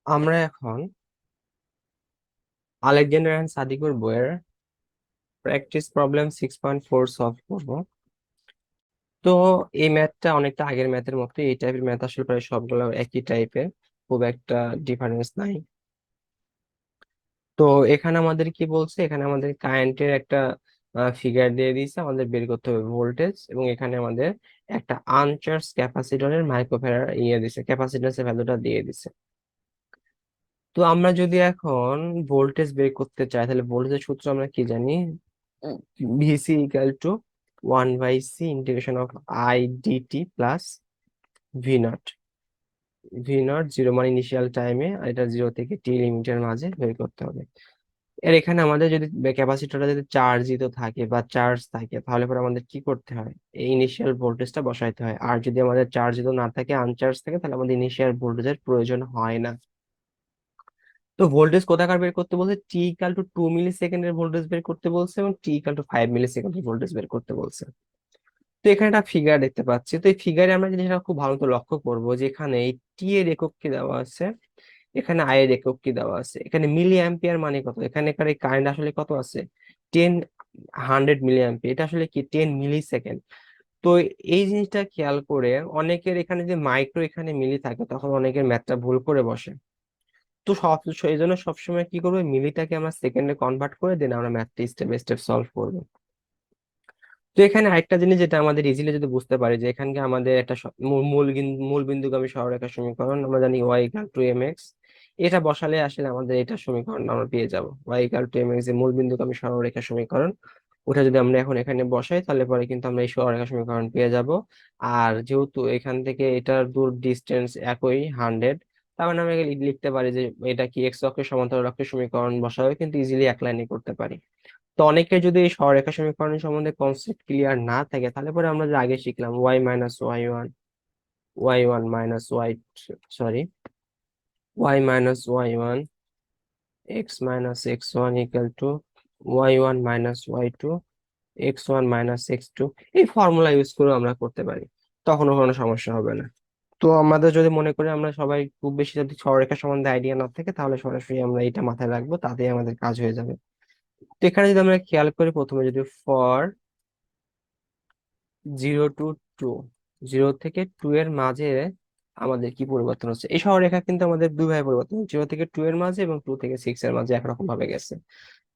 আমরা এখন Alexander and Sadiqur বইয়ের প্র্যাকটিস প্রবলেম 6.4 সলভ করব। তো এই ম্যাথটা অনেকটা আগের ম্যাথের মতো, এই টাইপের ম্যাথ আসলে প্রায় সবগুলো একই টাইপের, খুব একটা ডিফারেন্স নাই। তো এখানে আমাদের কি বলছে, এখানে আমাদের কারেন্টের একটা ফিগার দিয়ে দিয়েছে, আমাদের বের করতে হবে ভোল্টেজ, এবং এখানে আমাদের একটা আনচার্জ ক্যাপাসিটরের মাইক্রোফ্যারাড দিছে, ক্যাপাসিট্যান্সের ভ্যালুটা দিয়ে দিছে। তো আমরা যদি এখন ভোল্টেজ বের করতে চাই, তাহলে ভোল্টেজের সূত্র আমরা কি জানি? V C equal to 1/c integration of I d t plus V naught. V naught zero মানে ইনিশিয়াল টাইমে, আর এটা 0 থেকে টি লিমিটের মাঝে বের করতে হবে। এর এখানে আমাদের যদি ক্যাপাসিটরটা যদি চার্জিত থাকে বা চার্জ থাকে, তাহলে পরে আমাদের কি করতে হয়? এই ইনিশিয়াল ভোল্টেজটা বসাইতে হয়। আর যদি আমাদের চার্জিত না থাকে, আনচার্জ থাকে, তাহলে আমাদের ইনিশিয়াল ভোল্টেজের প্রয়োজন হয় না। তো ভোল্টেজ কোথাকার বের করতে বলছে? টি ইকাল টু 2 মিলি সেকেন্ডের ভোল্টেজ বের করতে বলছে, এবং টি ইকাল টু 5 মিলি সেকেন্ডের ভোল্টেজ বের করতে বলছে। তো এখানে একটা ফিগার দেখতে পাচ্ছি। তো এই ফিগারে আমরা জিনিসটা খুব ভালো তো লক্ষ্য করবো যে এখানে এই টি এর একক কি দেওয়া আছে, এখানে আই এর একক কি দেওয়া আছে, এখানে মিলি অ্যাম্পিয়ার মানে কত, এখানে কারেন্ট আসলে কত আছে? 10 100 মিলি অ্যাম্পিয়ার, এটা আসলে কি 10 মিলি সেকেন্ড। তো এই জিনিসটা খেয়াল করে অনেকের এখানে যে মাইক্রো এখানে মিলি থাকে, তখন অনেকের ম্যাথটা ভুল করে বসে। তো এই জন্য সবসময় কি করবো, মিলিটাকে আমরা সেকেন্ডে কনভার্ট করে দিন, আমরা ম্যাথটা স্টেপ বাই স্টেপ সলভ করবো। তো এখানে আরেকটা জিনিস যেটা আমাদের ইজিলি যদি বুঝতে পারি, যে এখানকে আমাদের একটা মূল বিন্দুগামী সরলরেখা সমীকরণ আমরা জানি, Y equal to M X. এটা বসালে আসলে আমাদের এটা সমীকরণ আমরা পেয়ে যাব, Y equal to M X, যে মূল বিন্দুগামী সরলরেখা সমীকরণ। ওটা যদি আমরা এখন এখানে বসাই, তাহলে পরে কিন্তু আমরা এই সরলরেখা সমীকরণ পেয়ে যাব। আর যেহেতু এখান থেকে এটার দূর ডিস্টেন্স একই 100, তার মানে আমরা লিখতে পারি যে এটা কি এক্স অক্ষের সমান্তরাল অক্ষের সমীকরণ বসাবে, কিন্তু ইজিলি এক লাইনে করতে পারি। তো অনেকে যদি এই সরলরেখা সমীকরণ সম্বন্ধে কনসেপ্ট ক্লিয়ার না থাকে, তাহলে পরে আমরা যে আগে শিখলাম Y one minus Y, sorry, y - y1 x - x1 equal to y1 - y2 x1 - x2, এই ফর্মুলা ইউজ করে আমরা করতে পারি, তখনও কোনো সমস্যা হবে না। তো আমাদের যদি মনে করি আমরা সবাই খুব বেশি যদি সরলরেখা সম্বন্ধে আইডিয়া না থাকে, তাহলে সরাসরি আমরা এটা মাথায় রাখবো, তাতেই আমাদের কাজ হয়ে যাবে। তো এখানে যদি আমরা খেয়াল করি, প্রথমে যদি ফর 0 to 2, 0 থেকে 2 এর মাঝে আমাদের কি পরিবর্তন হচ্ছে, এই সরলরেখা কিন্তু আমাদের দুই ভাবে পরিবর্তন হচ্ছে, 0 থেকে 2 এর মাঝে এবং 2 থেকে 6 এর মাঝে একরকম ভাবে গেছে।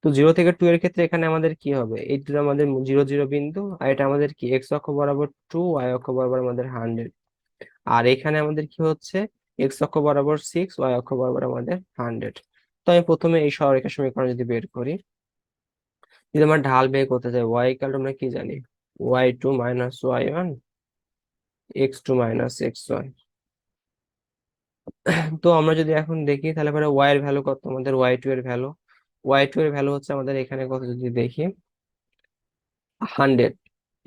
তো 0 থেকে 2 এর ক্ষেত্রে এখানে আমাদের কি হবে, এই দুটো আমাদের 0 0 বিন্দু, আর এটা আমাদের কি এক্স অক্ষ বরাবর 2, ওয়াই অক্ষ বরাবর আমাদের 100। আর এখানে আমাদের কি হচ্ছে, এক্স অক্ষ বরাবর 6, ওয়াই অক্ষ বরাবর আমাদের 100। তো আমি প্রথমে এই সরলরেখা সমীকরণ যদি বের করি, যদি আমরা ঢাল বের করতে চাই, ওয়াই ইকুয়াল আমরা কি জানি, y2 - y1 x2 - x1। তো আমরা যদি এখন দেখি, তাহলে পরে ওয়াই এর ভ্যালু কত, আমাদের ওয়াই টু এর ভ্যালু হচ্ছে আমাদের এখানে কত যদি দেখি, 100।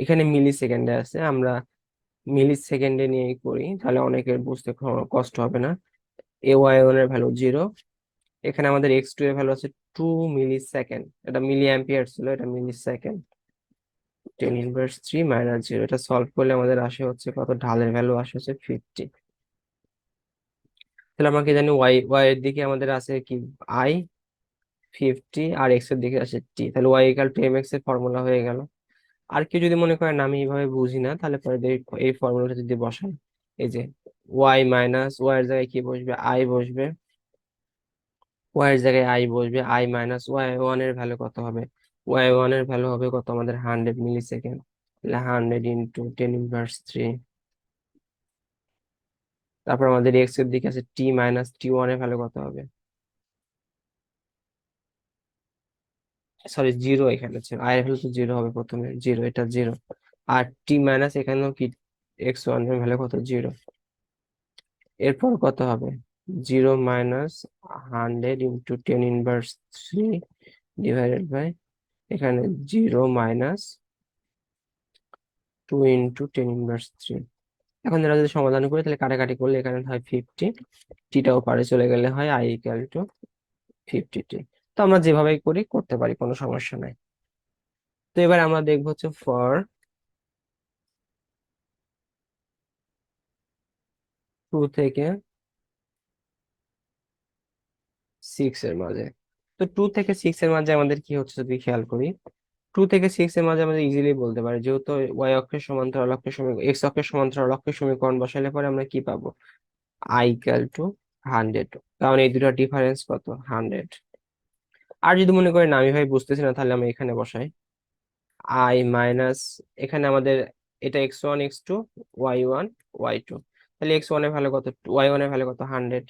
এখানে মিলি সেকেন্ডে আছে, আমরা মিলি সেকেন্ডে নিয়েই করি, তাহলে অনেকের বুঝতে কষ্ট হবে না। ওয়াই ওয়ান এর ভ্যালু 0, এখানে আমাদের এক্স টু এর ভ্যালু আছে 2 মিলি সেকেন্ড, এটা মিলি অ্যাম্পিয়ার ছিল, এটা মিলি সেকেন্ড। 10⁻³ - 0, এটা সলভ করলে আমাদের আসে হচ্ছে কত, ঢালের ভ্যালু আসে হচ্ছে 50। তাহলে আমরা কি জানি, ওয়াই ওয়াই এর দিকে আমাদের আছে কি, আই 50, আর এক্স এর দিকে আছে টি, তাহলে Y equal to M X এর ফর্মুলা হয়ে গেল। আর কেউ যদি মনে করেন আমি এইভাবে বুঝি না, তাহলে পরে এই ফর্মুলাটা যদি বসাই, এই যে ওয়াই এর জায়গায় কি বসবে, আই বসবে, ওয়াই এর জায়গায় আই বসবে, আই মাইনাস ওয়াই 1 এর ভ্যালু কত হবে, ওয়াই 1 এর ভ্যালু হবে কত আমাদের 100 মিলি সেকেন্ড, তাহলে 100 × 10⁻³ তারপর আমাদের এক্স এর দিকে আছে t - t1 এর ভ্যালু কত হবে, সরি 0, এখানে ছিল আই এর ভ্যালু তো 0 হবে, প্রথমে 0, এটা 0। আর টি মাইনাস এখানেও কি, x1 এর ভ্যালু কত, 0। এরপর কত হবে, 0 - 100 × 10⁻³ ডিভাইডেড বাই, এখানে 0 - 2 × 10⁻³। এখন এরা যদি সমাধান করে, তাহলে কাটাকাটি করলে এখানে হয় 50, টিটাও পারে চলে গেলে হয় আই ইকুয়াল টু 50t। তো আমরা যেভাবেই করি করতে পারি, কোনো সমস্যা নাই। তো এবার আমরা দেখবো হচ্ছে ফর 2 থেকে 6 এর মাঝে। তো 2 থেকে 6 এর মাঝে আমাদের কি হচ্ছে যদি খেয়াল করি, 2 থেকে 6 এর মাঝে আমাদের ইজিলি বলতে পারি, যেহেতু ওয়াই অক্ষের সমান্তরাল অক্ষের সমীকরণ, এক্স অক্ষের সমান্তরাল অক্ষের সমীকরণ বসাইলে পরে আমরা কি পাবো, আই ইকুয়াল টু 100, কারণ এই দুটো ডিফারেন্স কত, 100। আর যদি মনে করেন আমি ভাই বুঝতেছি না, তাহলে আমি এখানে বসাই আই মাইনাস, এখানে আমাদের এটা x1 x2 y1 y2, তাহলে x1 এর ভ্যালু কত, y1 এর ভ্যালু কত, 100,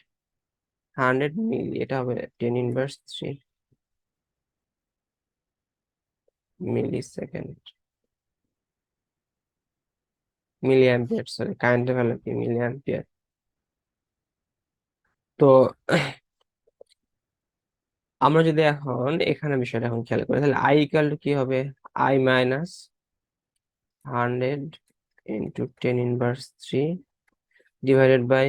100 মিলি, এটা হবে 10 ইনভার্স 3 মিলি সেকেন্ড, মিলি অ্যাম্পিয়ার, সরি কারেন্টের ভ্যালু কি, মিলি অ্যাম্পিয়ার। তো আমরা যদি এখন এখানে বিষয়টা এখন খেয়াল করি, তাহলে আই ইকুয়াল টু কি হবে, I minus 100 × 10 inverse 3 divided by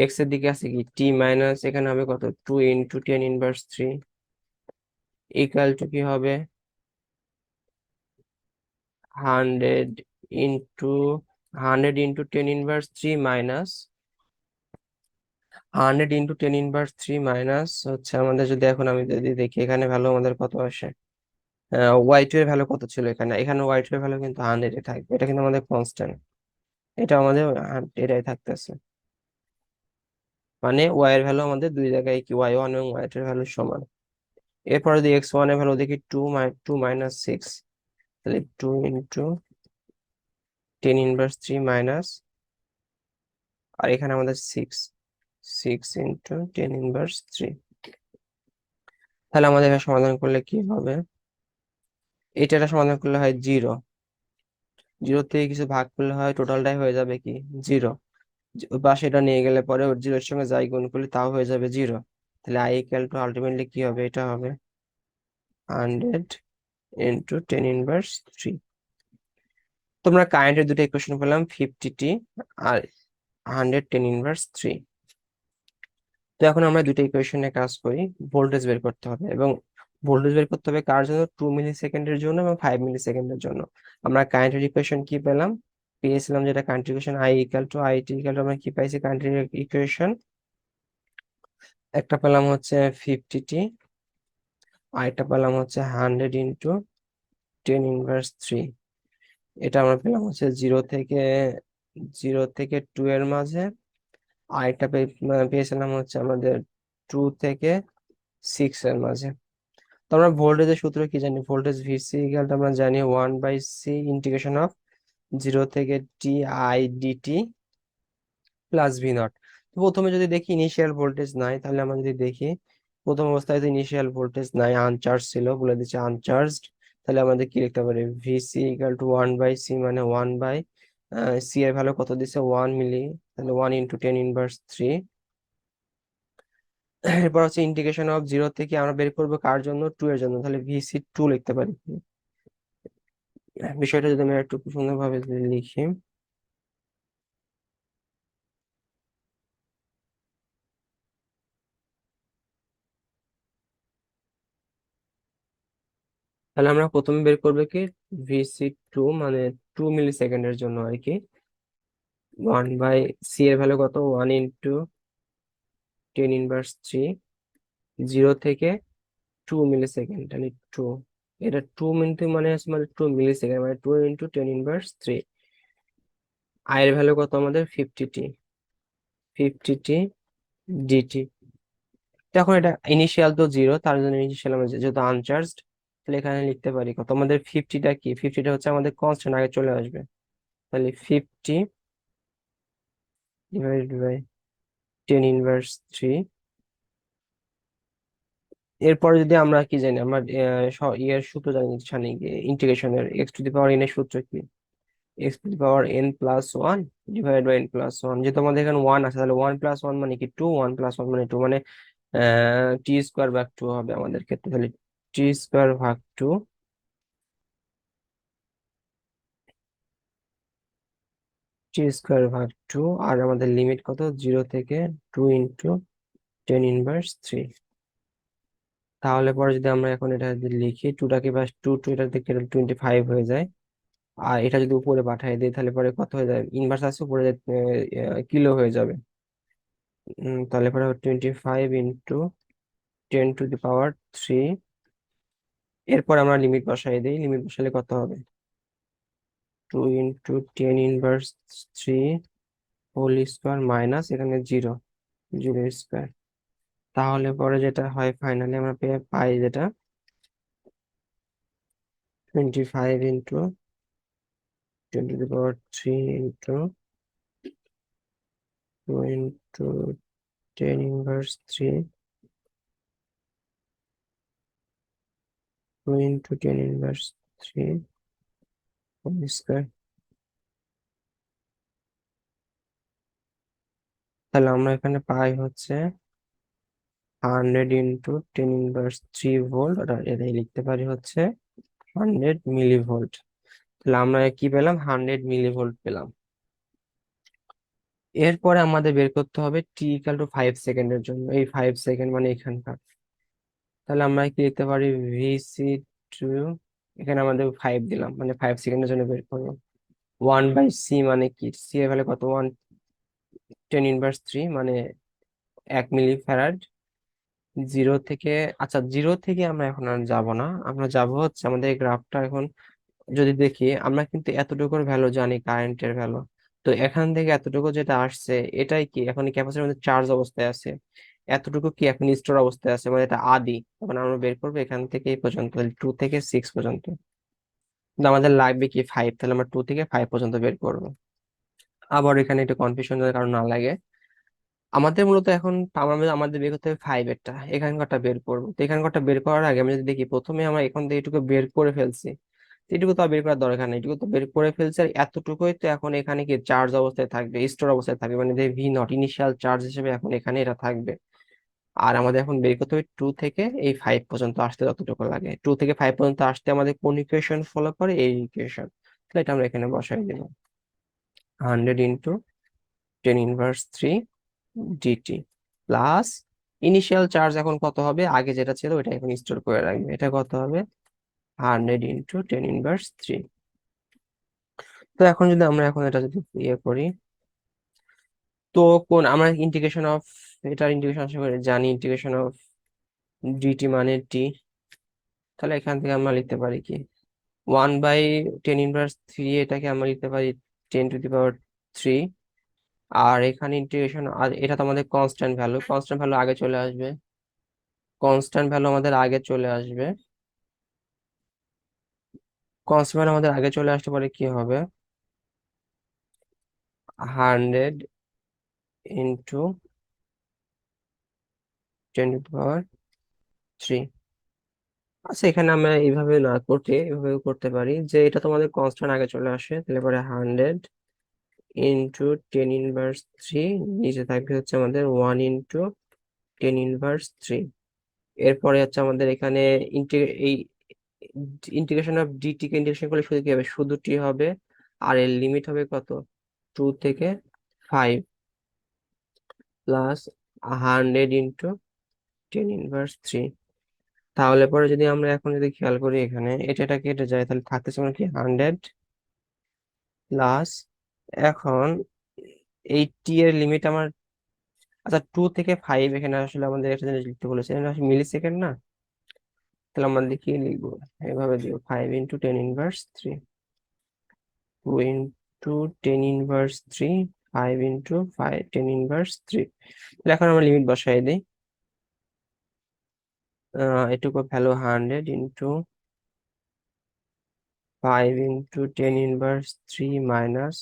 X এর দিকে আছে কি টি মাইনাস, এখানে হবে কত, 2 × 10 ইনভার্স 3 ইকুয়াল টু কি হবে, 100 × 10 ইনভার্স 3 মাইনাস 100 × 10 ইনভার্স 3 মাইনাস হচ্ছে আমাদের, যদি এখন আমি যদি দেখি এখানে ভ্যালু আমাদের কত আসে, ওয়াই টু এর ভ্যালু কত ছিল এখানে, এখানে ওয়াই টু এর ভ্যালু কিন্তু 100 থাকবে, এটা কিন্তু আমাদের কনস্ট্যান্ট, এটা আমাদের এটাই থাকতেছে, মানে ওয়াই এর ভ্যালু আমাদের দুই জায়গায় কি, y1 এবং y2 এর ভ্যালু সমান। এরপর যদি x1 এর ভ্যালু দেখি 2 - 2 - 6, তাহলে 2 × 10 ইনভার্স 3 মাইনাস, আর এখানে আমাদের 6 × 10 ইনভার্স 3, তাহলে আমাদের এটা সমাধান করলে কি হবে, এটা সমাধান করলে হয় 0, 0 থেকে কিছু ভাগ করলে হয় টোটালটাই হয়ে যাবে কি 0, ওই পাশে এটা নিয়ে গেলে পরে ওর 0 এর সঙ্গে যাই গুণ করলে তাও হয়ে যাবে 0, তাহলে আই ইকুয়াল টু আলটিমেটলি কি হবে, এটা হবে 100 × 10 ইনভার্স 3। তোমরা কারেন্টের দুটো ইকুয়েশন পেলাম, 50t আর 100 × 10 ইনভার্স 3। তো এখন আমরা দুটো ইকুয়েশনে কাজ করি, ভোল্টেজ বের করতে হবে, এবং ভোল্টেজ বের করতে হবে কার জন্য, 2 মিলি সেকেন্ডের জন্য এবং 5 মিলি সেকেন্ডের জন্য। আমরা কারেন্টের ইকুয়েশন কি পেলাম, পেয়েছিলাম যেটা কারেন্টের equation I equal to I T equal to, আমরা কি পাইছি কারেন্টের ইকুয়েশন, একটা পেলাম হচ্ছে 50t, আর একটা পেলাম হচ্ছে 100 × 10 ইনভার্স 3, এটা আমরা পেলাম হচ্ছে 0 থেকে 2 এর মাঝে, আর একটা পেয়েছিলাম হচ্ছে আমাদের 2 থেকে 6 এর মাঝে। তো আমরা ভোল্টেজের সূত্র কি জানি, ভোল্টেজ ভিসি ইকুয়াল টু আমরা জানি 1/c ইন্টিগ্রেশন অফ 0 থেকে t i dt plus V not. তো প্রথমে যদি দেখি ইনিশিয়াল ভোল্টেজ নাই, তাহলে আমরা যদি দেখি প্রথম অবস্থায় যদি ইনিশিয়াল ভোল্টেজ নাই, আনচার্জ ছিল, বলে দিচ্ছে আনচার্জড, তাহলে আমাদের কি লিখতে পারি, ভিসি ইকুয়াল টু 1/c, মানে 1/c এর ভ্যালু কত দিচ্ছে, 1 মিলি, তাহলে 1 × 10 ইনভার্স 3। এরপর হচ্ছে ইন্টিগ্রেশন অফ 0 থেকে আমরা বের করবো কার জন্য, 2 এর জন্য, তাহলে ভিসি 2 লিখতে পারি। বিষয়টা যদি আমি একটু সুন্দরভাবে যদি লিখি, তাহলে আমরা প্রথমে বের করবো কি, ভিসি 2 মানে 2 মিলি সেকেন্ডের জন্য আর কি, 1/c এর ভ্যালু কত, 1 × 10 ইনভার্স 3, 0 থেকে 2 মিলি সেকেন্ড, তাহলে 2, এটা 2 মিনিট মানে হচ্ছে মানে 2 মিলি সেকেন্ড, মানে 2 × 10 ইনভার্স 3। আই এর ভ্যালু কত আমাদের, 50t, 50t dt। এখন এটা ইনিশিয়াল তো 0, তার জন্য ইনিশিয়াল আমরা যেহেতু আনচার্জড, তাহলে এখানে লিখতে পারি কত, আমাদের 50টা কি, 50টা হচ্ছে আমাদের কনস্ট্যান্ট, আগে চলে আসবে, তাহলে 50 / 10 ইনভার্স 3। এরপরে যদি আমরা কি জানি, আমরা ইয়ের সূত্র জানি ইন্টিগ্রেশনের, x⁴n এর সূত্র কি, x⁴n+1 ডিভাইড বাই n+1, যেহেতু আমাদের এখানে 1 আছে, তাহলে 1+1 মানে কি 2, 1+1 মানে 2, মানে t² / 2 হবে আমাদের ক্ষেত্রে, তাহলে t² / 2, t²/2, আর আমাদের লিমিট কত, 0 থেকে 2 × 10 ইনভার্স 3। তাহলে পরে যদি আমরা এখন এটা যদি লিখি, 2টাকে বা 2 এটা থেকে 25 হয়ে যায়, আর এটা যদি উপরে পাঠিয়ে দিই, তাহলে পরে কত হয়ে যায়, ইনভার্স আছে উপরে কিলো হয়ে যাবে, তাহলে পরে 25 × 10⁻³ এরপর আমরা লিমিট বসাই দিই। লিমিট বসালে কত হবে? 2 × 10⁻³ হোল স্কোয়ার মাইনাস এখানে 0, 0 স্কোয়ার। তাহলে পরে যেটা হয় ফাইনালি আমরা পাই যেটা 25 × 10⁻³ × 2 × 10⁻³ 2 × 10⁻³ হোল স্কোয়ার। তাহলে আমরা এখানে পাই হচ্ছে 100 × 10⁻³ ভোল্ট, এটাই লিখতে পারি হচ্ছে 100 মিলিভোল্ট। তাহলে আমরা কি পেলাম? 100 মিলিভোল্ট পেলাম। এরপরে আমাদের বের করতে হবে t = 5 সেকেন্ডের জন্য। এই 5 সেকেন্ড মানে এখানকার। তাহলে আমরা কি লিখতে পারি? Vc2, এখানে আমাদের 5 দিলাম মানে 5 সেকেন্ডের জন্য বের করবো। 1/c মানে কি? সি এর ভ্যালু কত? 1 10⁻³ মানে 1 মিলি ফ্যারাড। জিরো থেকে, আচ্ছা জিরো থেকে আমরা এখন আর যাবো না, আমরা যাব হচ্ছে আমাদের গ্রাফটা এখন যদি দেখি, আমরা কিন্তু এতটুকুর ভ্যালু জানি কারেন্টের ভ্যালু। তো এখান থেকে এতটুকু যেটা আসছে এটাই কি এখন ক্যাপাসিটরের মধ্যে চার্জ অবস্থায় আছে, এতটুকু কি এখন স্টোর অবস্থায় আছে, মানে এটা আদি। তখন আমরা বের করবো এখান থেকে এই পর্যন্ত, 2 থেকে 6 পর্যন্ত। কিন্তু আমাদের লাগবে কি 5, তাহলে আমরা 2 থেকে 5 পর্যন্ত বের করবো। আবার এখানে একটু কনফিউশন কারণ না লাগে, আমাদের মূলত এখন আমাদের বের করতে হবে 5 এরটা, এখানকারটা বের করবো। তো এখানকারটা বের করার আগে আমি যদি দেখি, প্রথমে আমরা এখান থেকে এটুকু বের করে ফেলছি, তো এটুকু তো আর বের করার দরকার নেই, এটুকু তো বের করে ফেলছি। আর এতটুকুই তো এখন এখানে কি চার্জ অবস্থায় থাকবে, স্টোর অবস্থায় থাকবে, মানে V0 ইনিশিয়াল চার্জ হিসেবে এখন এখানে এটা থাকবে। আর আমাদের এখন বের করতে হবে 2 থেকে এই 5 পর্যন্ত আসতে যতটুকু লাগে। 2 থেকে 5 পর্যন্ত আসতে আমাদের কোন ইকুয়েশন ফলো করে? এই ইকুয়েশন। তাহলে এটা আমরা এখানে বসাই দেবো, 100 × 10⁻³ ডিটি প্লাস ইনিশিয়াল চার্জ এখন কত হবে? আগে যেটা ছিল ওটা এখন স্টোর করে রাখবে। এটা কত হবে? 100 × 10⁻³। তো এখন যদি আমরা এখন এটা যদি ইয়ে করি, তো কোন আমরা ইন্টিগ্রেশন অফ, এটার ইন্টিগ্রেশন আশা করি জানি, ইন্টিগ্রেশন অফ ডিটি মানে টি। তাহলে এখান থেকে আমরা লিখতে পারি কি 1/10⁻³ এটাকে আমরা লিখতে পারি 10⁻³ আর এখানে ইন্টিগ্রেশন, আর এটা তো আমাদের কনস্ট্যান্ট ভ্যালু, কনস্ট্যান্ট ভ্যালু আগে চলে আসবে, কনস্ট্যান্ট ভ্যালু আমাদের আগে চলে আসবে। কনস্ট্যান্ট ভ্যালু আমাদের আগে চলে আসতে পারে কি হবে? 100 × 10⁻³। আচ্ছা এখানে আমরা এইভাবে না করতে এভাবে করতে পারি যে এটা তোমাদের কনস্ট্যান্ট আগে চলে আসে, তাহলে পরে 100 × 10⁻³, নিচে থাকবে হচ্ছে আমাদের 1 × 10⁻³। এরপরে হচ্ছে আমাদের এখানে এই ইন্টিগ্রেশন অফ ডিটি কে ইন্টিগ্রেশন করলে শুধু কি হবে? শুধু টি হবে। আর এর লিমিট হবে কত? 2 থেকে 5 প্লাস 100 × 10⁻³। তাহলে পরে যদি আমরা এখন যদি খেয়াল করি এখানে এটা কেটে যায়, তাহলে থাকতেছে আমার কি 100 প্লাস, এখন এই টি এর লিমিট আমার, আচ্ছা 2 থেকে 5 এখানে আসলে আমাদের একটা জিনিস লিখতে বলেছে, এটা মিলি সেকেন্ড না? তাহলে আমরা লিখে লিখবো এভাবে দিব 5 × 10⁻³ 2 × 10⁻³, 5 × 10⁻³ তাহলে এখন আমরা লিমিট বসাই দিই। এটুকু ভ্যালু 100 × 5 × 10⁻³ মাইনাস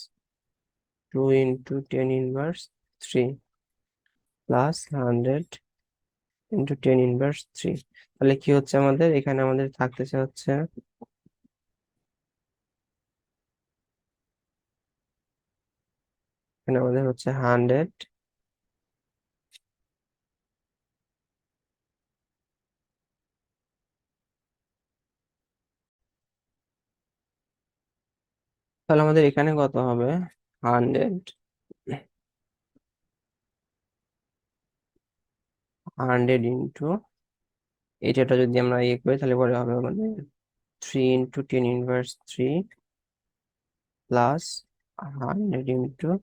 2 × 10⁻³ প্লাস 100 × 10⁻³। তাহলে কি হচ্ছে আমাদের এখানে? আমাদের থাকতেছে হচ্ছে এখানে আমাদের হচ্ছে 100 তাহলে আমাদের এখানে কত হবে? 100 এটা যদি আমরা ইয়ে করি তাহলে পরে হবে আমাদের 3 × 10⁻³ প্লাস 100 ×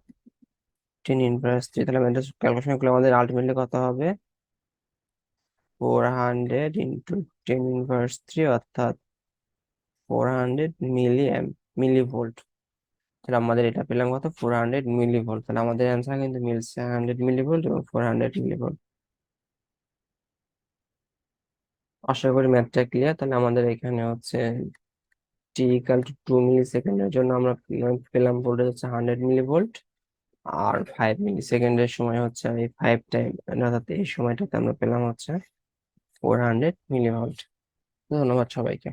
10⁻³। তাহলে আমাদের ক্যালকুলেশন করলে আমাদের আলটিমেটলি কত হবে? 400 × 10⁻³ অর্থাৎ 400 মিলিভোল্ট। তাহলে আমাদের এটা পেলাম কত, 400 মিলিভোল্ট। তাহলে আমাদের অ্যান্সার কিন্তু মিলছে 100 মিলিভোল্ট এবং 400 মিলিভোল্ট। আশা করি ম্যাথটা ক্লিয়ার। তাহলে আমাদের এখানে হচ্ছে t = 2 মিলি সেকেন্ডের জন্য আমরা পেলাম ভোল্টেজ হচ্ছে 100 মিলিভোল্ট, আর 5 মিলি সেকেন্ডের সময় হচ্ছে এই 5 টাইম, অর্থাৎ এই সময়টাতে আমরা পেলাম হচ্ছে 400 মিলিভোল্ট। ধন্যবাদ সবাইকে।